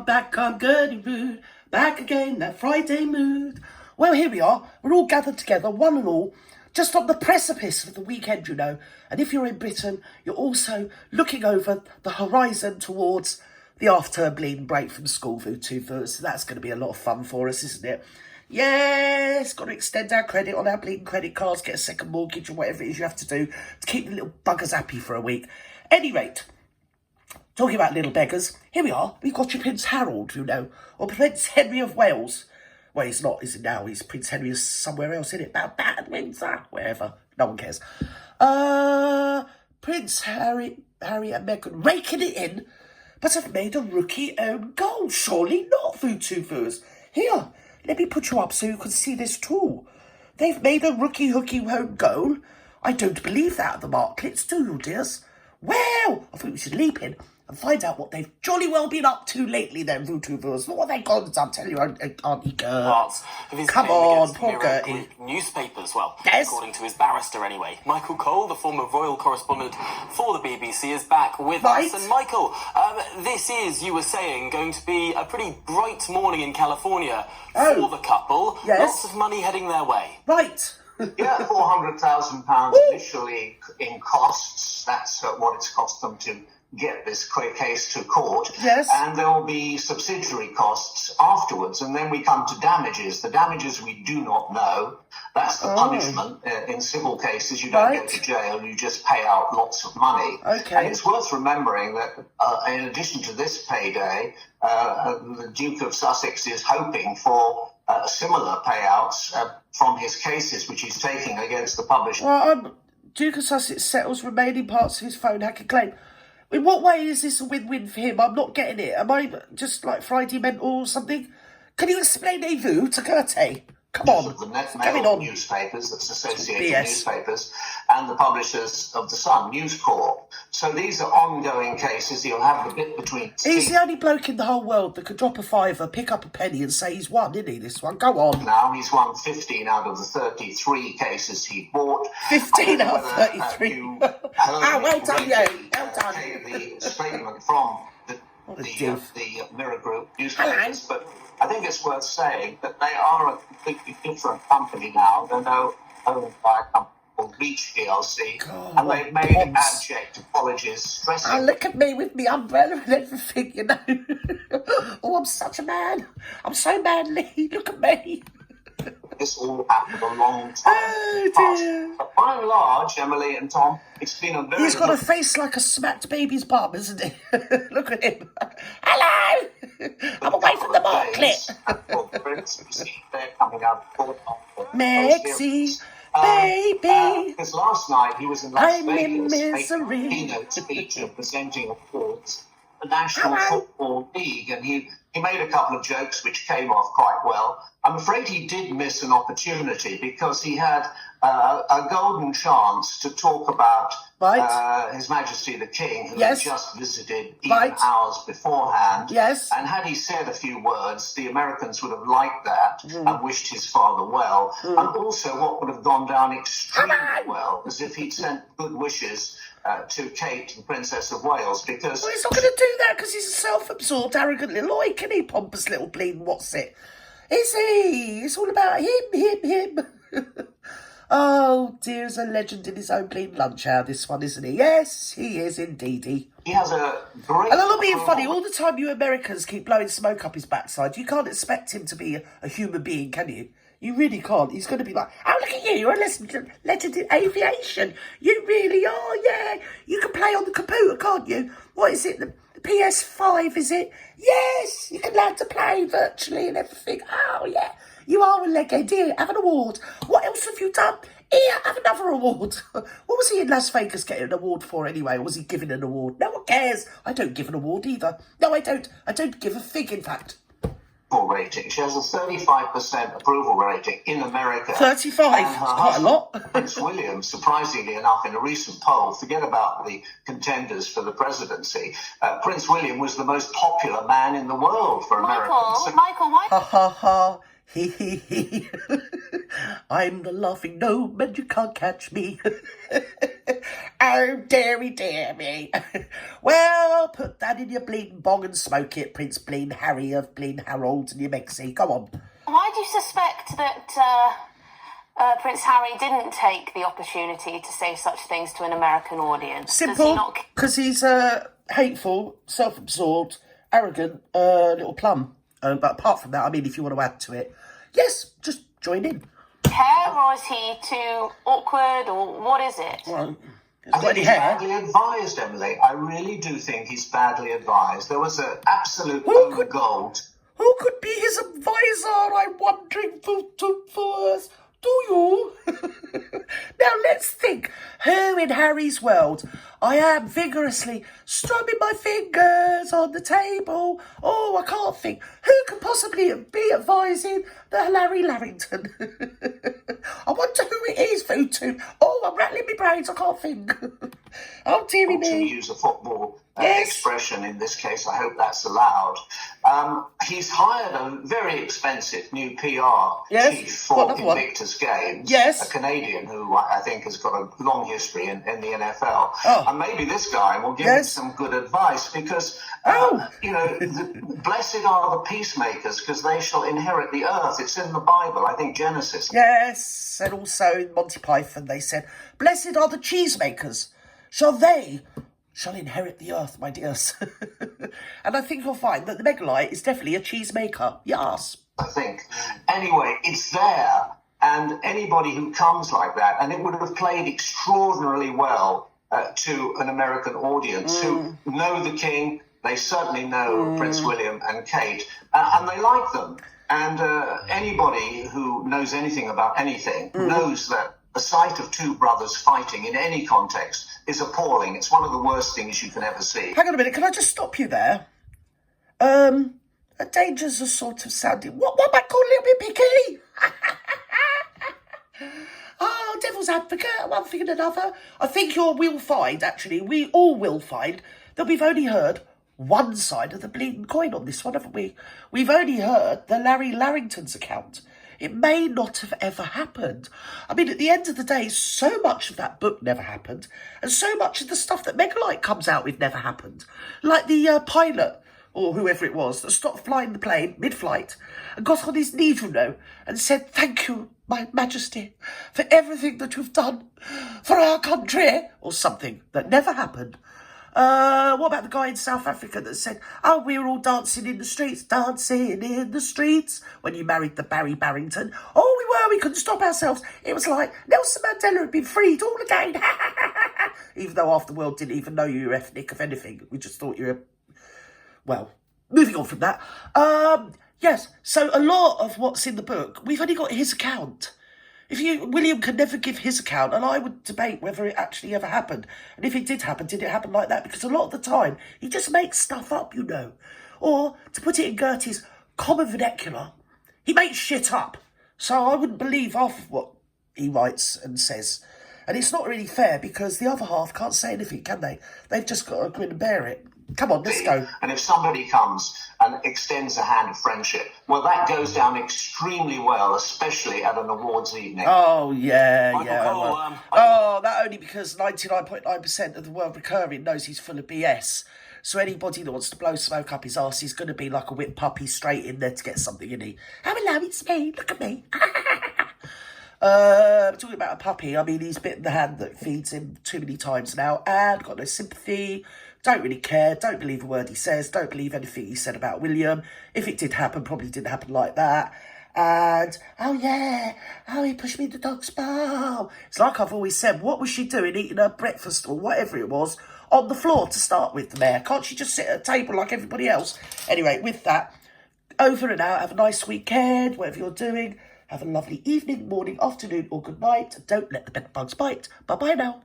back, I'm good and rude. Back again, that Friday mood. Well, here we are. We're all gathered together, one and all, just on the precipice of the weekend, you know. And if you're in Britain, you're also looking over the horizon towards the after bleeding break from school for 2 foot. So that's going to be a lot of fun for us, isn't it? Yes, got to extend our credit on our bleeding credit cards, get a second mortgage or whatever it is you have to do to keep the little buggers happy for a week. Any rate, talking about little beggars, here we are. We've got your Prince Harold, you know, or Prince Henry of Wales. Well, he's not, is it now? He's Prince Henry is somewhere else, isn't it? Bad Windsor, wherever. No one cares. Prince Harry and Meghan raking it in, but have made a rookie own goal. Surely not, Food. Here, let me put you up so you can see this too. They've made a rookie own goal. I don't believe that at the Marklets, do you, dears? Well, I think we should leap in and find out what they've jolly well been up to lately then, Vootuvers. What have they gone to? I'll tell you, Auntie Gert. Come on, poor Gertie. Newspapers, well, yes. According to his barrister anyway. Michael Cole, the former royal correspondent for the BBC, is back with us. And Michael, this is, you were saying, going to be a pretty bright morning in California for the couple. Yes. Lots of money heading their way. Right. Yeah, £400,000 initially in costs. That's what it's cost them to get this case to court. Yes. And there will be subsidiary costs afterwards. And then we come to damages. The damages we do not know. That's the punishment. In civil cases, you don't go to jail. You just pay out lots of money. Okay. And it's worth remembering that in addition to this payday, the Duke of Sussex is hoping for similar payouts from his cases, which he's taking against the publisher. Well, Duke of Sussex settles remaining parts of his phone hacker claim. In what way is this a win-win for him? I'm not getting it. Am I just like Friday mental or something? Can you explain to Gertie? Come on. The Mail newspapers, that's Associated Newspapers, and the publishers of The Sun, News Corp. So these are ongoing cases. He'll have the bit between... He's the only bloke in the whole world that could drop a fiver, pick up a penny and say he's won, isn't he, this one? Go on. Now, he's won 15 out of the 33 cases he bought. 15 out of 33? Well done, you. Well done. The statement from the Mirror Group newspapers, but I think it's worth saying that they are a completely different company now. They're now owned by a company called Reach PLC, and they've made abject apologies, stressing... look at me with me umbrella and everything, you know. Oh, I'm such a man. I'm so manly. Look at me. This all happened a long time past. But by and large, Emily and Tom, it's been a very... He's got a face like a smacked baby's bum, isn't he? Look at him. Hello! I'm away from the Marklet. They're coming out of Mexi, baby. Because last night he was in Las Vegas, in misery. making a keynote speech and presenting awards the National Football League, and he made a couple of jokes which came off quite well. I'm afraid he did miss an opportunity because he had a golden chance to talk about His Majesty the King, who had just visited even hours beforehand. Yes. And had he said a few words, the Americans would have liked that and wished his father well. And also what would have gone down extremely well is if he'd sent good wishes to Kate, the Princess of Wales, because... Well, he's not going to do that because he's a self-absorbed, arrogant little oik, isn't he? Pompous little bleeding what's it? Is he? It's all about him. Oh, dear, he's a legend in his own bleeding lunch hour, this one, isn't he? Yes, he is indeedy. He has a great... And I'm not being funny, all the time you Americans keep blowing smoke up his backside, you can't expect him to be a human being, can you? You really can't. He's going to be like, oh, look at you, you're a legend in aviation. You really are, yeah. You can play on the computer, can't you? What is it, the PS5, is it? Yes, you can learn to play virtually and everything. Oh, yeah. You are a legend. Here, have an award. What else have you done? Here, have another award. What was he in Las Vegas getting an award for anyway? Or was he giving an award? No one cares. I don't give an award either. No, I don't. I don't give a fig, in fact. Rating. She has a 35% approval rating in America. 35? That's quite a lot. Prince William, surprisingly enough, in a recent poll, forget about the contenders for the presidency, Prince William was the most popular man in the world for Americans. Michael, why? Ha ha ha. He he he. I'm the laughing gnome and you can't catch me. Oh, dear me. Well, put that in your bleeding bong and smoke it, Prince Bleeding Harry of Bleeding Harold and your Mexi. Come on. Why do you suspect that Prince Harry didn't take the opportunity to say such things to an American audience? Simple, because he's hateful, self-absorbed, arrogant, little plum. But apart from that, I mean, if you want to add to it, yes, just join in. Hair, or is he too awkward, or what is it? Well, I think he's badly advised, Emily. I really do think he's badly advised. There was an absolute own gold. Who could be his advisor? I'm wondering for us. Do you? Now let's think. Who in Harry's world? I am vigorously strumming my fingers on the table. Oh, I can't think. Who could possibly be advising the Larry Larrington? I wonder who it is, Futu. Oh, I'm rattling my brains. I can't think. Oh, dearie me. To use a football expression in this case, I hope that's allowed. He's hired a very expensive new PR chief for Invictus Games. Yes. A Canadian who I think has got a long history in the NFL. Oh. And maybe this guy will give him some good advice because, blessed are the peacemakers because they shall inherit the earth. It's in the Bible, I think Genesis. Yes, and also in Monty Python they said, blessed are the cheesemakers, they shall inherit the earth, my dears. And I think you'll find that the Megalite is definitely a cheesemaker. Yes. I think. Anyway, it's there, and anybody who comes like that, and it would have played extraordinarily well to an American audience who know the King. They certainly know Prince William and Kate, and they like them. And anybody who knows anything about anything knows that the sight of two brothers fighting in any context is appalling. It's one of the worst things you can ever see. Hang on a minute, can I just stop you there? Dangers are sort of sounding... What am I called, a little bit picky? Oh, devil's advocate, one thing and another. I think we all will find that we've only heard one side of the bleeding coin on this one, haven't we? We've only heard the Larry Larrington's account. It may not have ever happened. I mean, at the end of the day, so much of that book never happened, and so much of the stuff that Megalite comes out with never happened. Like the pilot, or whoever it was, that stopped flying the plane mid-flight and got on his knees, and said, "Thank you, my Majesty, for everything that you've done for our country," or something that never happened. What about the guy in South Africa that said, "Oh, we were all dancing in the streets, when you married the Barry Barrington. Oh, we couldn't stop ourselves. It was like Nelson Mandela had been freed all again." Even though half the world didn't even know you were ethnic of anything. We just thought you were... Well, moving on from that. Yes, so a lot of what's in the book, we've only got his account. William can never give his account, and I would debate whether it actually ever happened. And if it did happen, did it happen like that? Because a lot of the time, he just makes stuff up, Or, to put it in Gertie's common vernacular, he makes shit up. So I wouldn't believe half of what he writes and says. And it's not really fair, because the other half can't say anything, can they? They've just got to grin and bear it. Come on, let's go. And if somebody comes and extends a hand of friendship, well, that goes down extremely well, especially at an awards evening. Oh, yeah, Michael Cole, that only because 99.9% of the world recurring knows he's full of BS. So anybody that wants to blow smoke up his arse is going to be like a whipped puppy straight in there to get something in it. Oh, hello, it's me. Look at me. Talking about a puppy, I mean, he's bitten the hand that feeds him too many times now and got no sympathy. Don't really care, don't believe a word he says, don't believe anything he said about William. If it did happen, probably didn't happen like that. And, he pushed me in the dog's bowl. It's like I've always said, what was she doing eating her breakfast or whatever it was on the floor to start with, the mayor? Can't she just sit at a table like everybody else? Anyway, with that, over and out, have a nice weekend, whatever you're doing. Have a lovely evening, morning, afternoon or good night. Don't let the bed bugs bite. Bye-bye now.